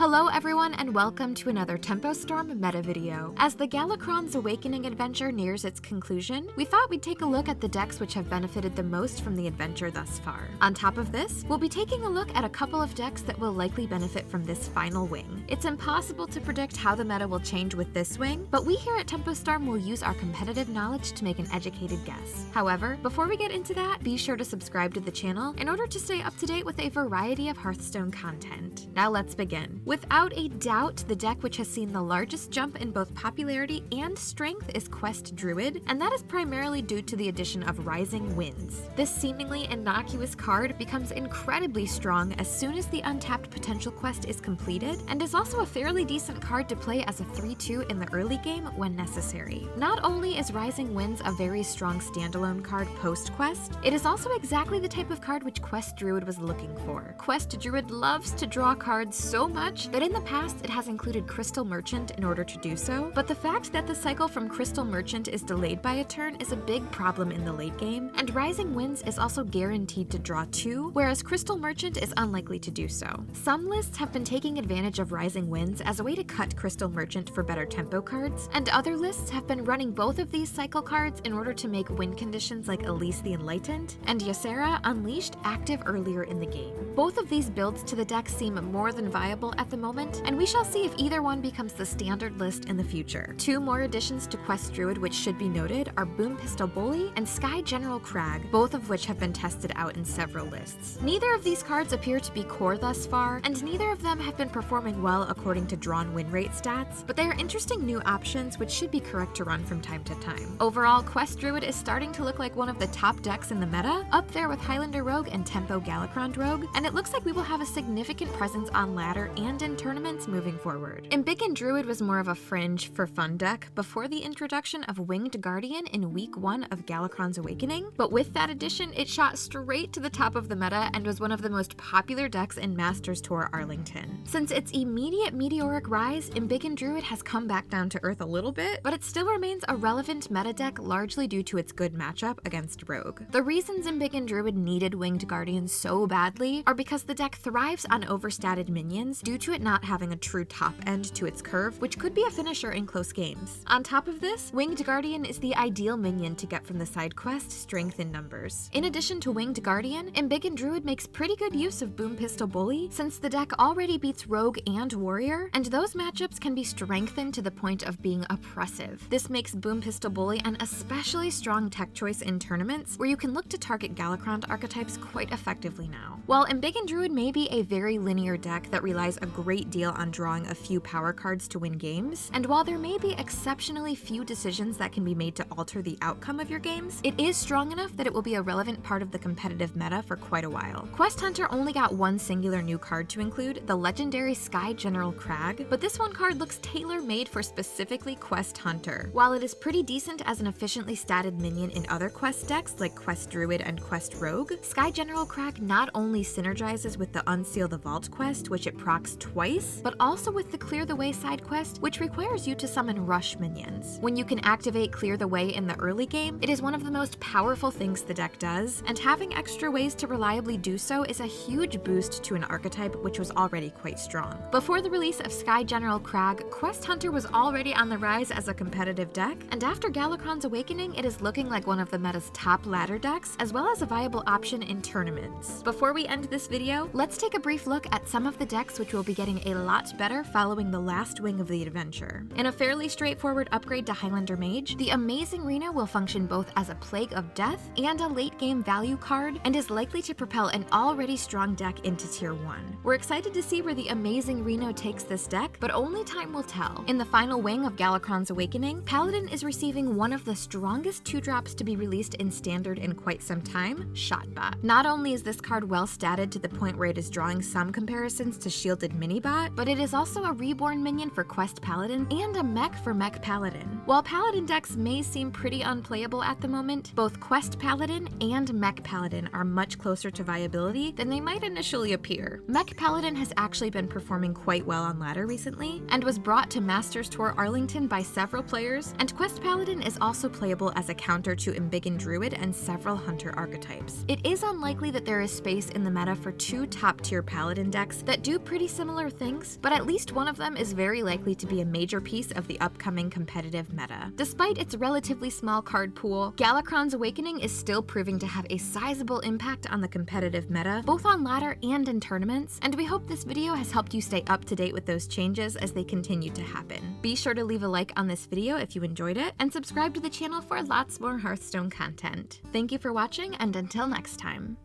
Hello everyone and welcome to another Tempo Storm meta video. As the GALAKROND'S Awakening adventure nears its conclusion, we thought we'd take a look at the decks which have benefited the most from the adventure thus far. On top of this, we'll be taking a look at a couple of decks that will likely benefit from this final wing. It's impossible to predict how the meta will change with this wing, but we here at Tempo Storm will use our competitive knowledge to make an educated guess. However, before we get into that, be sure to subscribe to the channel in order to stay up to date with a variety of Hearthstone content. Now let's begin. Without a doubt, the deck which has seen the largest jump in both popularity and strength is Quest Druid, and that is primarily due to the addition of Rising Winds. This seemingly innocuous card becomes incredibly strong as soon as the untapped potential quest is completed, and is also a fairly decent card to play as a 3/2 in the early game when necessary. Not only is Rising Winds a very strong standalone card post-quest, it is also exactly the type of card which Quest Druid was looking for. Quest Druid loves to draw cards so much that in the past it has included Crystal Merchant in order to do so, but the fact that the cycle from Crystal Merchant is delayed by a turn is a big problem in the late game, and Rising Winds is also guaranteed to draw 2, whereas Crystal Merchant is unlikely to do so. Some lists have been taking advantage of Rising Winds as a way to cut Crystal Merchant for better tempo cards, and other lists have been running both of these cycle cards in order to make win conditions like Elise the Enlightened and Ysera Unleashed active earlier in the game. Both of these builds to the deck seem more than viable at the moment, and we shall see if either one becomes the standard list in the future. Two more additions to Quest Druid which should be noted are Boom Pistol Bully and Sky General Crag, both of which have been tested out in several lists. Neither of these cards appear to be core thus far, and neither of them have been performing well according to drawn win rate stats, but they are interesting new options which should be correct to run from time to time. Overall, Quest Druid is starting to look like one of the top decks in the meta, up there with Highlander Rogue and Tempo Galakrond Rogue, and it looks like we will have a significant presence on ladder and in tournaments moving forward. Embiggen Druid was more of a fringe for fun deck before the introduction of Winged Guardian in week 1 of GALAKROND'S Awakening, but with that addition it shot straight to the top of the meta and was one of the most popular decks in Masters Tour Arlington. Since its immediate meteoric rise, Embiggen Druid has come back down to earth a little bit, but it still remains a relevant meta deck largely due to its good matchup against Rogue. The reasons Embiggen Druid needed Winged Guardian so badly are because the deck thrives on overstated minions due to it not having a true top end to its curve, which could be a finisher in close games. On top of this, Winged Guardian is the ideal minion to get from the side quest Strength in Numbers. In addition to Winged Guardian, Embiggen Druid makes pretty good use of Boom Pistol Bully since the deck already beats Rogue and Warrior, and those matchups can be strengthened to the point of being oppressive. This makes Boom Pistol Bully an especially strong tech choice in tournaments where you can look to target Galakrond archetypes quite effectively now. While Embiggen Druid may be a very linear deck that relies a great deal on drawing a few power cards to win games, and while there may be exceptionally few decisions that can be made to alter the outcome of your games, it is strong enough that it will be a relevant part of the competitive meta for quite a while. Quest Hunter only got one singular new card to include, the legendary Sky General Crag, but this one card looks tailor-made for specifically Quest Hunter. While it is pretty decent as an efficiently statted minion in other quest decks like Quest Druid and Quest Rogue, Sky General Crag not only synergizes with the Unseal the Vault quest, which it procs twice, but also with the Clear the Way side quest, which requires you to summon rush minions. When you can activate Clear the Way in the early game, it is one of the most powerful things the deck does, and having extra ways to reliably do so is a huge boost to an archetype which was already quite strong. Before the release of Sky General Crag, Quest Hunter was already on the rise as a competitive deck, and after GALAKROND'S Awakening, it is looking like one of the meta's top ladder decks, as well as a viable option in tournaments. Before we end this video, let's take a brief look at some of the decks which will be getting a lot better following the last wing of the adventure. In a fairly straightforward upgrade to Highlander Mage, the Amazing Rena will function both as a Plague of Death and a late game value card, and is likely to propel an already strong deck into tier 1. We're excited to see where the Amazing Reno takes this deck, but only time will tell. In the final wing of GALAKROND'S Awakening, Paladin is receiving one of the strongest 2-drops to be released in Standard in quite some time, Shotbot. Not only is this card well statted to the point where it is drawing some comparisons to Shielded Minibot, but it is also a reborn minion for Quest Paladin and a mech for Mech Paladin. While Paladin decks may seem pretty unplayable at the moment, both Quest Paladin and Mech Paladin are much closer to viability than they might initially appear. Mech Paladin has actually been performing quite well on ladder recently, and was brought to Masters Tour Arlington by several players, and Quest Paladin is also playable as a counter to Embiggen Druid and several Hunter archetypes. It is unlikely that there is space in the meta for two top-tier Paladin decks that do pretty similar similar things, but at least one of them is very likely to be a major piece of the upcoming competitive meta. Despite its relatively small card pool, Galakron's Awakening is still proving to have a sizable impact on the competitive meta, both on ladder and in tournaments, and we hope this video has helped you stay up to date with those changes as they continue to happen. Be sure to leave a like on this video if you enjoyed it, and subscribe to the channel for lots more Hearthstone content. Thank you for watching, and until next time.